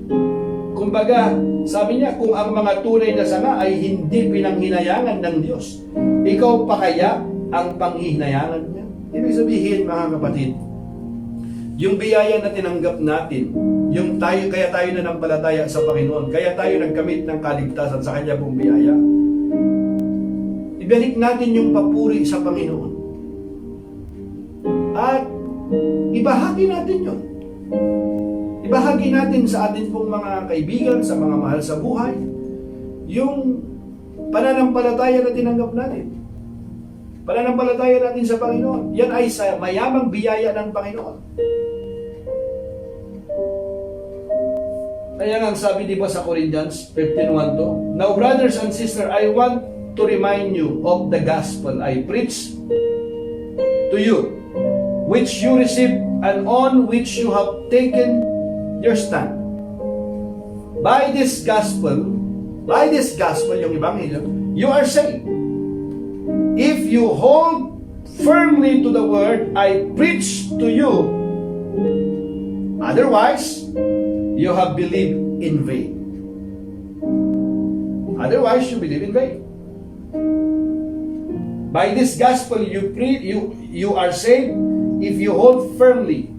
Kumbaga, sabi niya, kung ang mga tunay na sanga ay hindi pinanghinayangan ng Diyos, ikaw pa kaya ang panghihinayangan niya? Ibig sabihin mga kapatid, yung biyaya na tinanggap natin, kaya tayo nanampalataya sa Panginoon, kaya tayo nagkamit ng kaligtasan sa Kanya pong biyaya, ibalik natin yung papuri sa Panginoon. At ibahagi natin yun. Ibahagi natin sa atin pong mga kaibigan, sa mga mahal sa buhay, yung pananampalataya na tinanggap natin. Pananampalataya natin sa Panginoon. Yan ay sa mayamang biyaya ng Panginoon. Kaya nga sabi di ba sa Corinthians 15:1, Now brothers and sisters, I want to remind you of the gospel I preached to you, which you received and on which you have taken your stand. By this gospel, yung Ebanghelyo, you are saved. If you hold firmly to the word I preach to you, otherwise, you have believed in vain. Otherwise, you believe in vain. By this gospel you are saved if you hold firmly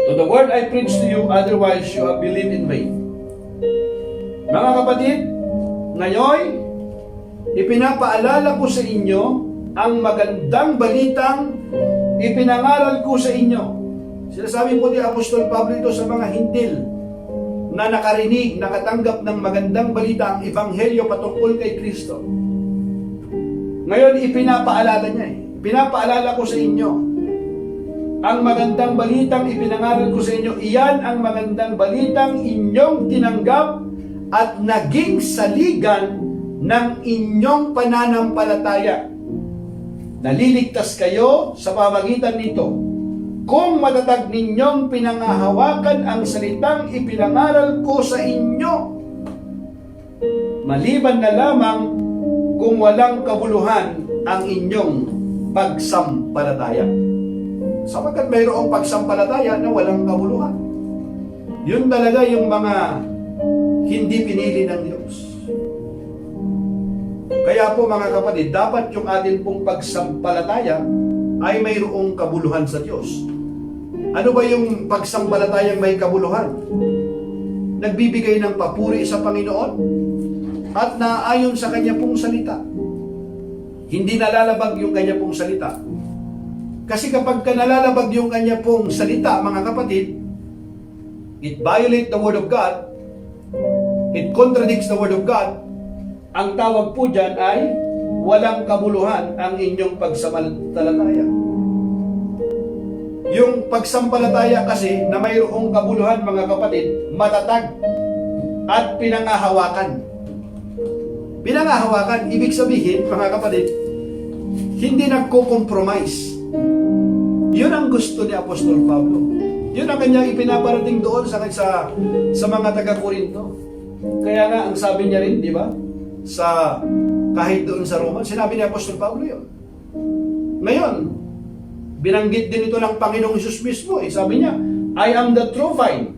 to the word I preach to you, otherwise you have believed in vain. Mga kapatid, ngayon, ipinapaalala ko sa inyo ang magandang balitang ipinangaral ko sa inyo. Sinasabi po ni Apostol Pablo ito sa mga hintil na nakarinig, nakatanggap ng magandang balita, ang Ebanghelyo patungkol kay Kristo. Ngayon, ipinapaalala niya Pinapaalala ko sa inyo ang magandang balitang ipinangaral ko sa inyo. Iyan ang magandang balitang inyong tinanggap at naging saligan ng inyong pananampalataya. Naliligtas kayo sa pamagitan nito kung matatag ninyong pinangahawakan ang salitang ipinangaral ko sa inyo, maliban na lamang kung walang kabuluhan ang inyong pagsampalataya. Sapagkat mayroong pagsampalataya na walang kabuluhan. Yun talaga yung mga hindi pinili ng Diyos. Kaya po mga kapatid, dapat yung atin pong pagsampalataya ay mayroong kabuluhan sa Diyos. Ano ba yung pagsampalatayang may kabuluhan? Nagbibigay ng papuri sa Panginoon at naayon sa Kanya pong salita. Hindi nalalabag yung Kanya pong salita. Kasi kapag nalalabag yung Kanya pong salita, mga kapatid, it violates the Word of God, it contradicts the Word of God, ang tawag po dyan ay walang kabuluhan ang inyong pagsampalataya. Yung pagsampalataya kasi na mayroong kabuluhan, mga kapatid, matatag at pinangahawakan. Pinangahawakan, ibig sabihin, mga kapatid, hindi nagko-compromise. Yun ang gusto ni Apostol Pablo. Yun ang kanyang ipinaparating doon sa mga taga-Korinto. Kaya nga, ang sabi niya rin, di ba? Kahit doon sa Roma, sinabi ni Apostol Pablo yun. Ngayon, binanggit din ito ng Panginoong Hesus mismo. Sabi niya, I am the true vine.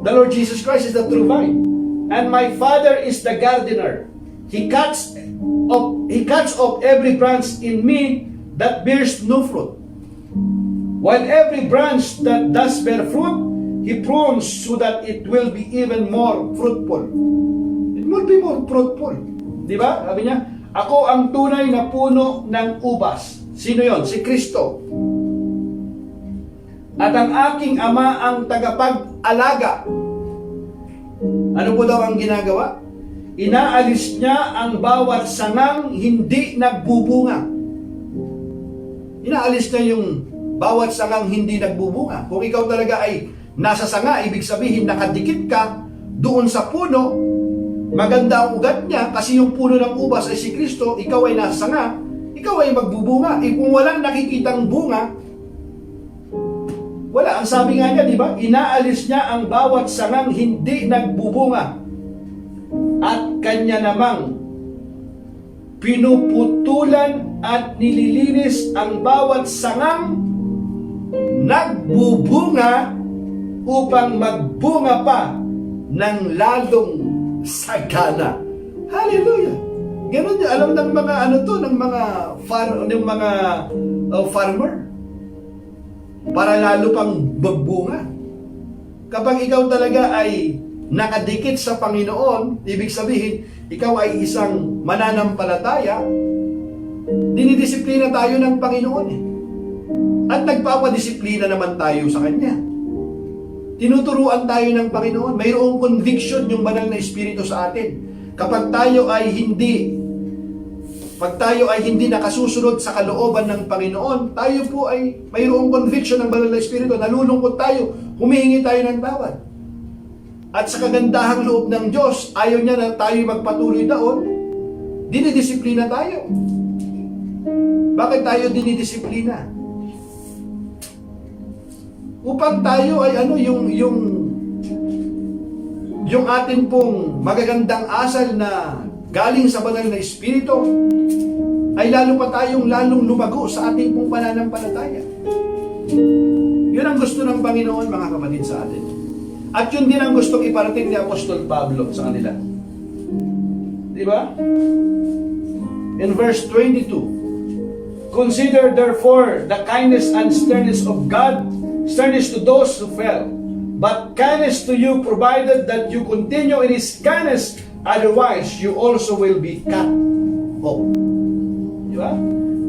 The Lord Jesus Christ is the true vine. And my Father is the gardener. He cuts off every branch in me that bears no fruit. While every branch that does bear fruit, He prunes so that it will be even more fruitful. It will be more fruitful. Di ba? Sabi niya, ako ang tunay na puno ng ubas. Sino yon? Si Kristo. At ang aking ama ang tagapag-alaga. Ano po daw ang ginagawa? Inaalis niya ang bawat sangang hindi nagbubunga. Inaalis niya yung bawat sangang hindi nagbubunga. Kung ikaw talaga ay nasa sanga, ibig sabihin nakadikit ka doon sa puno, maganda ang ugat niya kasi yung puno ng ubas ay si Kristo, ikaw ay nasa sanga, ikaw ay magbubunga. Kung walang nakikitang bunga, wala. Ang sabi nga niya, di ba? Inaalis niya ang bawat sangang hindi nagbubunga. At kanya namang pinuputulan at nililinis ang bawat sangang nagbubunga upang magbunga pa ng lalong sagana. Hallelujah! Ganun yung alam ng mga farmer. Para lalo pang magbunga. Kapag ikaw talaga ay nakadikit sa Panginoon, ibig sabihin, ikaw ay isang mananampalataya, dinidisiplina tayo ng Panginoon eh. At nagpapadisiplina naman tayo sa Kanya. Tinuturuan tayo ng Panginoon. Mayroong conviction yung banal na Espiritu sa atin. Kapag tayo ay hindi nakasusunod sa kalooban ng Panginoon, tayo po ay mayroong conviction ng banal na Espiritu. Nalulungkot tayo, humihingi tayo ng tawad. At sa kagandahang loob ng Diyos, ayaw niya na tayo magpatuloy doon, dinidisiplina tayo. Bakit tayo dinidisiplina? Upang tayo ay yung atin pong magagandang asal na galing sa banal na Espiritu, ay lalo pa tayong lalong lumago sa ating pong pananampalataya. Yun ang gusto ng Panginoon, mga kapatid, sa atin. At yun din ang gustong iparating ni Apostol Pablo sa kanila. Diba? In verse 22, consider therefore the kindness and sternness of God, sternness to those who fell, but kindness to you, provided that you continue in His kindness, otherwise you also will be cut off. Diba?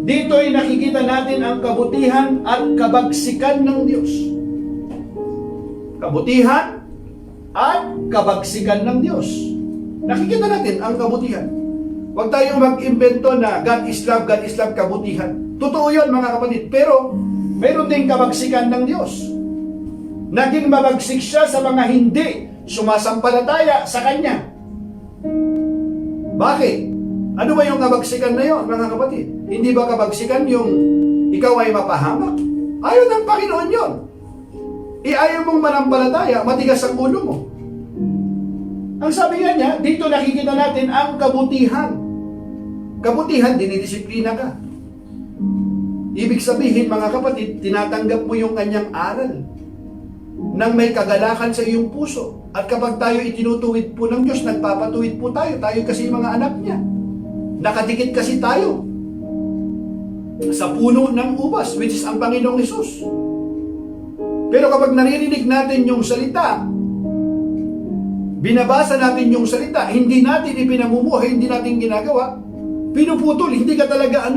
Dito ay nakikita natin ang kabutihan at kabagsikan ng Diyos. Kabutihan at kabagsikan ng Diyos. Nakikita natin ang kabutihan. Huwag tayong mag-imbento na God is love, kabutihan. Totoo yun, mga kapatid. Pero, mayroon ding kabagsikan ng Diyos. Naging mabagsik siya sa mga hindi sumasampalataya sa Kanya. Bakit? Ano ba yung kabagsikan na yun, mga kapatid? Hindi ba kabagsikan yung ikaw ay mapahamak? Ayaw ng Panginoon yun. Ayaw mong manampalataya, matigas ang ulo mo. Ang sabi nga niya, dito nakikita natin ang kabutihan. Kabutihan, dinidisiplina ka. Ibig sabihin, mga kapatid, tinatanggap mo yung kanyang aral ng may kagalakan sa iyong puso. At kapag tayo itinutuwid po ng Diyos, nagpapatuwid po tayo. Tayo kasi yung mga anak niya. Nakadikit kasi tayo sa puno ng ubas, which is ang Panginoong Hesus. Pero kapag naririnig natin yung salita, binabasa natin yung salita, hindi natin ipinamumuhay, hindi natin ginagawa, pinuputol, hindi ka talaga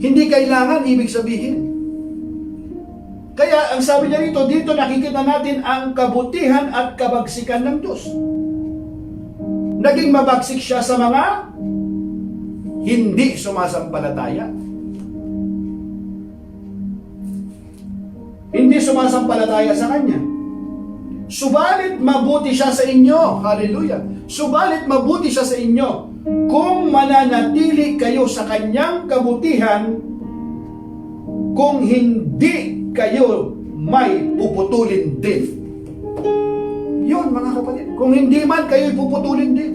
hindi kailangan, ibig sabihin. Kaya ang sabi niya dito nakikita natin ang kabutihan at kabagsikan ng Diyos. Naging mabagsik siya sa mga hindi sumasampalataya. Hindi sumasampalataya sa Kanya. Subalit mabuti siya sa inyo. Hallelujah. Subalit mabuti siya sa inyo kung mananatili kayo sa Kanyang kabutihan, kung hindi kayo may puputulin din. Yun, mga kapatid. Kung hindi man kayo puputulin din.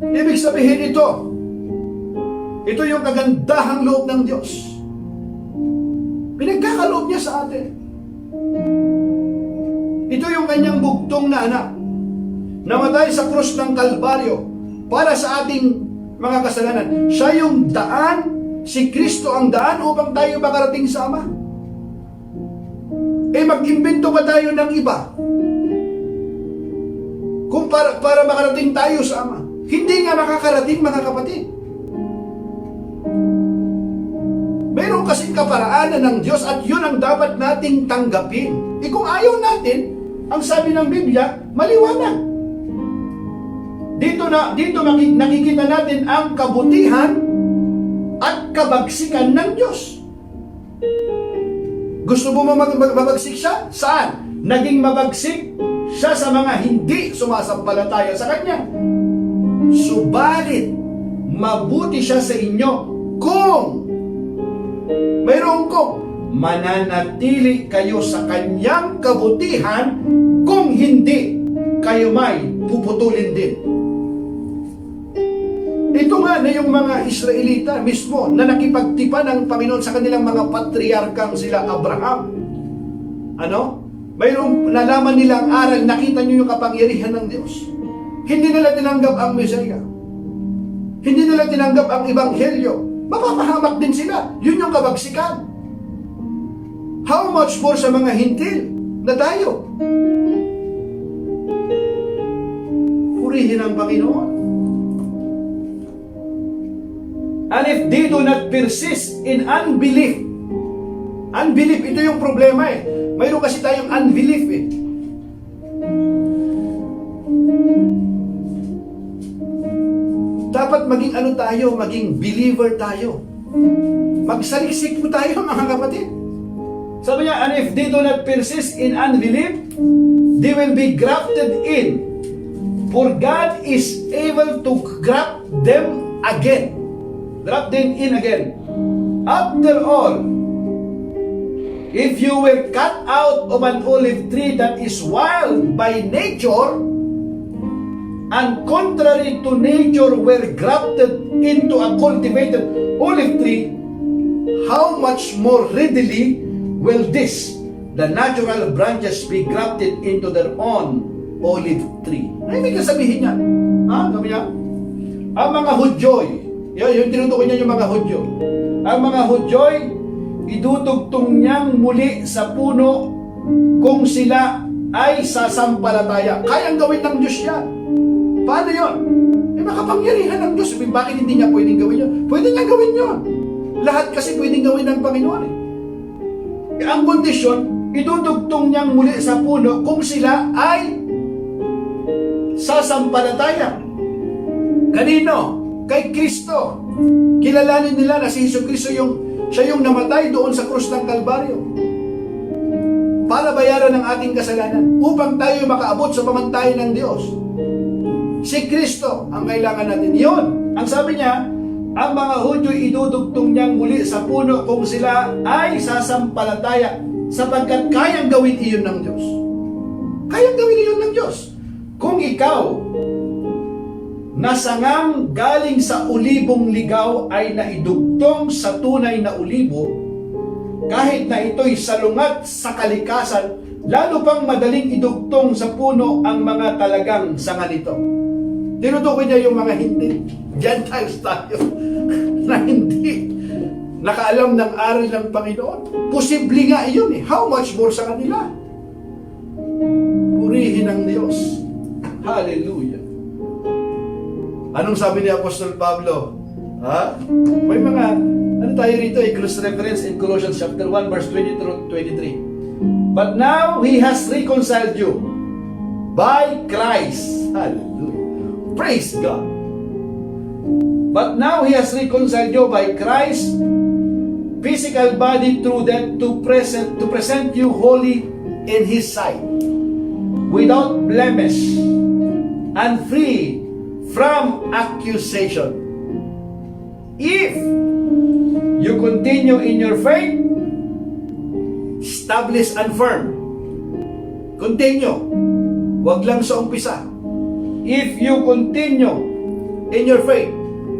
Ibig sabihin ito yung kagandahang loob ng Diyos. Pinagkakaloob niya sa atin. Ito yung kanyang bugtong na anak, namatay sa krus ng Kalbaryo para sa ating mga kasalanan. Siya yung daan, si Kristo ang daan upang tayo makarating sa Ama. Mag-imbento pa tayo ng iba kung para makarating tayo sa Ama. Hindi nga makakarating, mga kapatid. Meron kasing kaparaanan ng Diyos at yun ang dapat nating tanggapin. Kung ayaw natin, ang sabi ng Biblia, maliwanag. Dito nakikita natin ang kabutihan at kabagsikan ng Diyos. Gusto mo mabagsik siya? Saan? Naging mabagsik siya sa mga hindi sumasampalataya sa Kanya. Subalit, mabuti siya sa inyo kung mananatili kayo sa Kanyang kabutihan, kung hindi kayo may puputulin din. Ito nga na yung mga Israelita mismo na nakipagtipan ng Panginoon sa kanilang mga patriarkang sila Abraham. Mayroong nalaman nilang aral, nakita nyo yung kapangyarihan ng Diyos. Hindi nila tinanggap ang Mesaya. Hindi nila tinanggap ang Ebanghelyo. Mapapahamak din sila. Yun yung kabagsikan. How much more sa mga hintil na tayo? Purihin ang Panginoon. And if they do not persist in unbelief, ito yung problema Mayroon kasi tayong unbelief Dapat maging maging believer tayo. Magsaliksik po tayo, mga kapatid. Sabi niya, and if they do not persist in unbelief, they will be grafted in. For God is able to graft them again. Graft them in again. After all, if you were cut out of an olive tree that is wild by nature, and contrary to nature were grafted into a cultivated olive tree, how much more readily will the natural branches be grafted into their own olive tree? Ano ibig sabihin niya? Sabi niya, ang mga Hudyoy, yung tinutukoy niya yung mga Hudyo. Ang mga Hudyoy, idudugtong niyang muli sa puno kung sila ay sasampalataya. Kayang gawin ng Diyos yan. Paano yun? Makapangyarihan ng Diyos. Bakit hindi niya pwedeng gawin yun? Pwede niya gawin yun. Lahat kasi pwedeng gawin ng Panginoon Ang kondisyon, idudugtong niyang muli sa puno kung sila ay sasampalataya. Kanino? Kay Kristo. Kilalanin nila na si Jesucristo siya yung namatay doon sa krus ng Kalbaryo para bayaran ng ating kasalanan upang tayo makaabot sa pamantayan ng Diyos. Si Kristo ang kailangan natin. Yun. Ang sabi niya, ang mga Hudyo idudugtong niyang muli sa puno kung sila ay sasampalataya sapagkat kayang gawin iyon ng Diyos. Kayang gawin iyon ng Diyos. Kung ikaw nasangang galing sa ulibong ligaw ay naidugtong sa tunay na ulibo, kahit na ito'y salungat sa kalikasan, lalo pang madaling idugtong sa puno ang mga talagang sanga nito. Tinutukoy niya yung mga hindi. Gentiles tayo na hindi nakaalam ng aral ng Panginoon. Posible nga iyon eh. How much more sa kanila? Purihin ang Diyos. Hallelujah. Anong sabi ni Apostol Pablo? May mga, ano tayo rito eh, cross reference in Colossians chapter 1 verse 20-23. But now He has reconciled you by Christ. Hallelujah. Praise God. But now He has reconciled you by Christ, physical body through death to present you holy in His sight, without blemish, and free from accusation. If you continue in your faith, establish and firm. Continue. Wag lang sa umpisa. If you continue in your faith,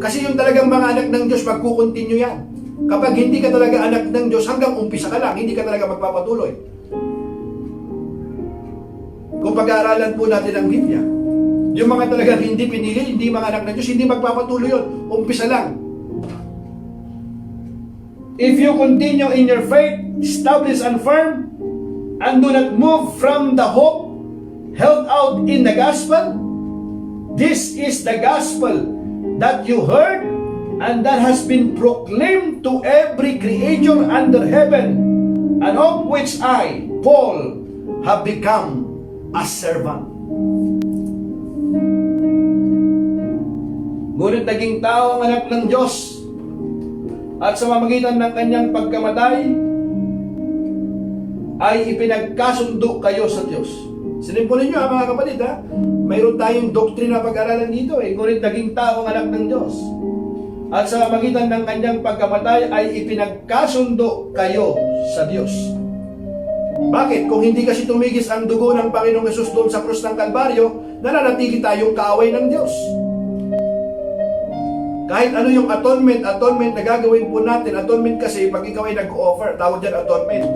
kasi yung talagang mga anak ng Diyos, magkukontinue yan. Kapag hindi ka talaga anak ng Diyos, hanggang umpisa ka lang, hindi ka talaga magpapatuloy. Kung pag-aaralan po natin ang Biblia, yung mga talagang hindi pinili, hindi mga anak ng Diyos, hindi magpapatuloy yun. Umpisa lang. If you continue in your faith, establish and firm, and do not move from the hope held out in the gospel, this is the gospel that you heard and that has been proclaimed to every creature under heaven, and of which I, Paul, have become a servant. Ngunit naging tao ang anak ng Diyos, at sa pamamagitan ng kanyang pagkamatay ay ipinagkasundo kayo sa Diyos. Sinimpulan nyo mga kapatid mayroon tayong doktrina pag-aralan dito ngunit naging tao ang anak ng Diyos, at sa pamamagitan ng kanyang pagkamatay ay ipinagkasundo kayo sa Diyos. Bakit? Kung hindi kasi tumigis ang dugo ng Panginoong Hesus doon sa krus ng Kalbaryo, nananatili tayong kaaway ng Diyos. Kahit ano yung atonement na gagawin po natin, atonement kasi pag ikaw ay nag-offer, tawag dyan atonement,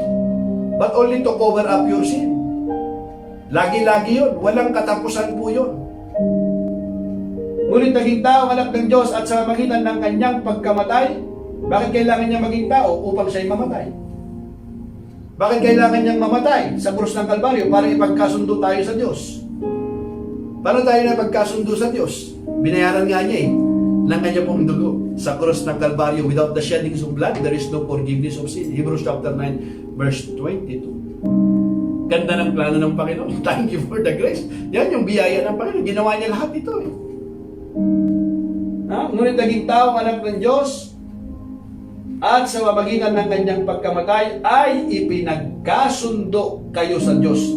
but only to cover up your sin. Lagi-lagi yun, walang katapusan po yun. Ngunit naging tao ang anak ng Diyos, at sa pamamagitan ng kanyang pagkamatay, bakit kailangan niya maging tao? Upang siya'y mamatay. Bakit kailangan niyang mamatay sa krus ng Kalbaryo? Para ipagkasundo tayo sa Diyos. Paano tayo na pagkasundo sa Diyos? Binayaran nga niya ng kanya pong dugo sa krus ng Kalbaryo. Without the shedding of blood, there is no forgiveness of sin. Hebrews chapter 9 verse 22. Ganda ng plano ng Panginoon. Thank you for the grace. Yan yung biyaya ng Panginoon. Ginawa niya lahat ito Ngunit naging tao ang anak ng Diyos, at sa pamamagitan ng kanyang pagkamatay ay ipinagkasundo kayo sa Diyos.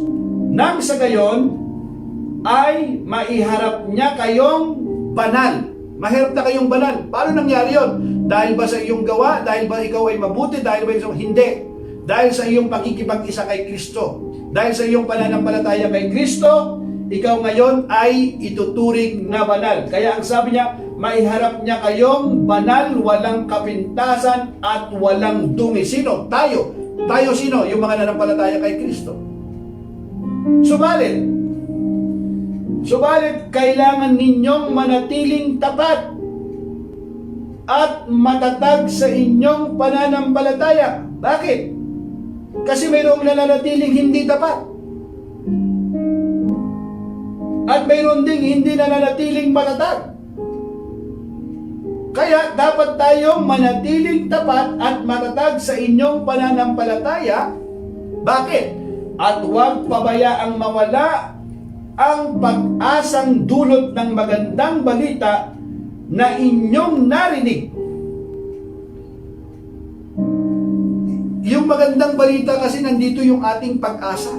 Nang sa gayon ay maiharap niya kayong banal. Mahirap na kayong banal. Paano nangyari yun? Dahil ba sa iyong gawa? Dahil ba ikaw ay mabuti? Dahil ba ikaw hindi? Dahil sa iyong pakikipag-isa kay Kristo. Dahil sa iyong pananampalataya kay Kristo, ikaw ngayon ay ituturing na banal. Kaya ang sabi niya, maiharap niya kayong banal, walang kapintasan at walang dumi. Sino? Tayo. Tayo sino? Yung mga nanampalataya kay Kristo. Subalit, kailangan ninyong manatiling tapat at matatag sa inyong pananampalataya. Bakit? Kasi mayroong nananatiling hindi tapat. At mayroon ding hindi nananatiling matatag. Kaya dapat tayong manatiling tapat at matatag sa inyong pananampalataya. Bakit? At huwag pabayaang mawala ang pag-asang dulot ng magandang balita na inyong narinig. Yung magandang balita kasi nandito yung ating pag-asa.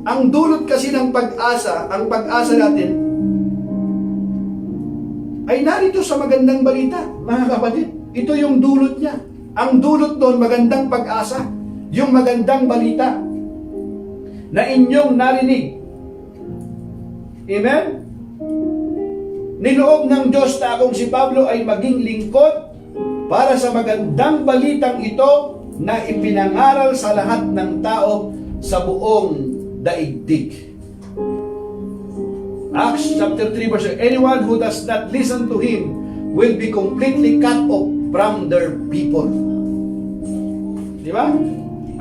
Ang dulot kasi ng pag-asa, ang pag-asa natin, ay narito sa magandang balita, mga kapatid. Ito yung dulot niya. Ang dulot doon, magandang pag-asa. Yung magandang balita na inyong narinig. Amen? Niloob ng Diyos na akong si Pablo ay maging lingkod para sa magandang balitang ito na ipinangaral sa lahat ng tao sa buong daigdig. Acts chapter 3 verse 8, anyone who does not listen to him will be completely cut off from their people. Di ba?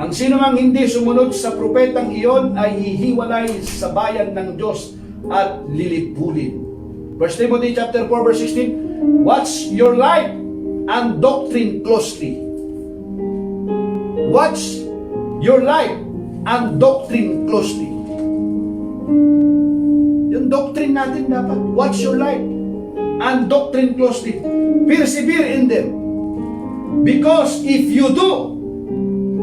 Ang sino mang hindi sumunod sa propetang iyon ay hihiwalay sa bayan ng Diyos at lilipulin. 1 Timothy chapter 4 verse 16, watch your life and doctrine closely. Watch your life and doctrine closely. Yung doctrine natin dapat, watch your life and doctrine closely. Persevere in them. Because if you do,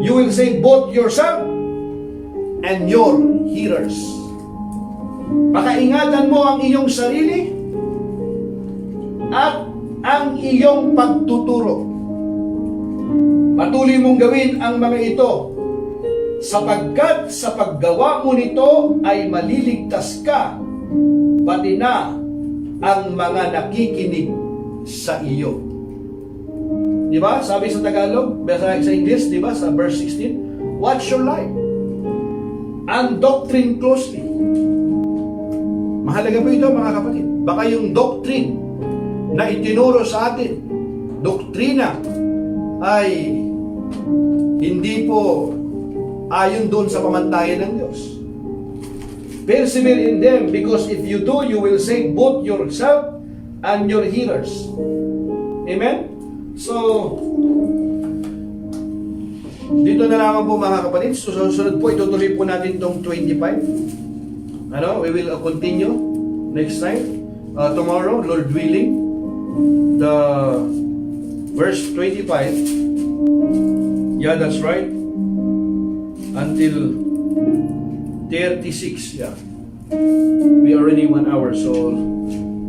you will save both yourself and your hearers. Pakaingatan mo ang iyong sarili at ang iyong pagtuturo. Patuloy mong gawin ang mga ito, sapagkat sa paggawa mo nito ay maliligtas ka, pati na ang mga nakikinig sa iyo. Di ba? Sabi sa Tagalog, sa English, di ba? Sa verse 16, watch your life and doctrine closely. Mahalaga po ito, mga kapatid. Baka yung doctrine na itinuro sa atin, doktrina, ay hindi po ayon doon sa pamantayan ng Diyos. Persevere in them, because if you do, you will save both yourself and your hearers. Amen? So, dito na lamang po, mga kapatid. Susunod po, itutuloy po natin itong 25. We will continue next time. Tomorrow, Lord willing, the verse 25. Yeah, that's right. Until 36, yeah. We already 1 hour, so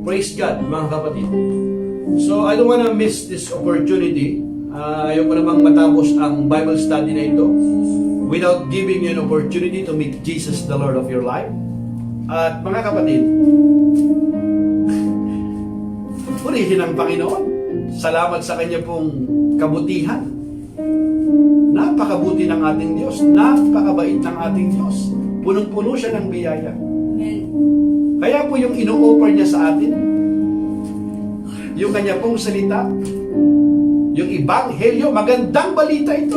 praise God, mga kapatid. So, I don't wanna miss this opportunity. Ayoko namang matapos ang Bible study na ito without giving you an opportunity to meet Jesus, the Lord of your life. At mga kapatid, purihin ang Panginoon. Salamat sa Kanya pong kabutihan. Napakabuti ng ating Diyos. Napakabait ng ating Diyos. Punong-puno siya ng biyaya. Kaya po yung ino-offer niya sa atin, yung Kanya pong salita, yung Ebanghelyo, magandang balita ito.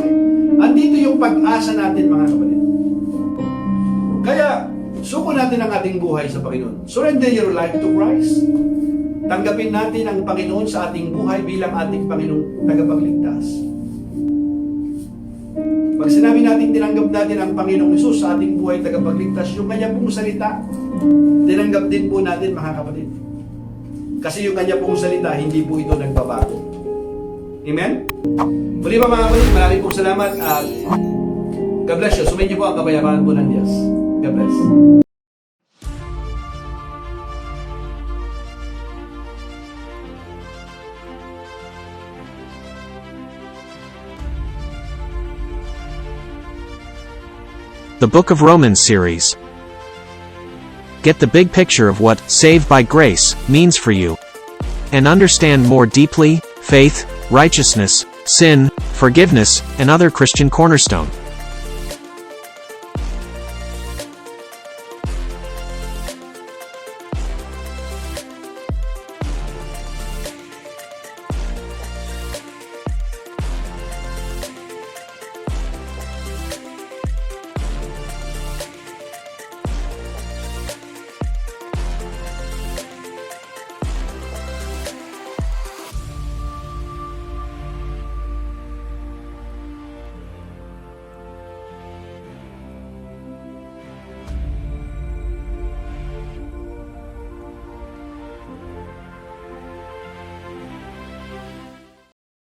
Andito yung pag-asa natin, mga kapatid. Kaya, suko natin ang ating buhay sa Panginoon. Surrender your life to Christ. Tanggapin natin ang Panginoon sa ating buhay bilang ating Panginoong tagapagligtas. Pag sinabi natin tinanggap natin ang Panginoong Hesus sa ating buhay tagapagligtas, yung Kanya pong salita, tinanggap din po natin, mga kapatid. Kasi yung Kanya pong salita, hindi po ito nagbabago. Amen? Muli pa, mga kapatid, maraming pong salamat at God bless you. Sumayin niyo po ang kapayapaan po ng Diyos. God bless. The Book of Romans series. Get the big picture of what "saved by grace" means for you, and understand more deeply faith, righteousness, sin, forgiveness, and other Christian cornerstone.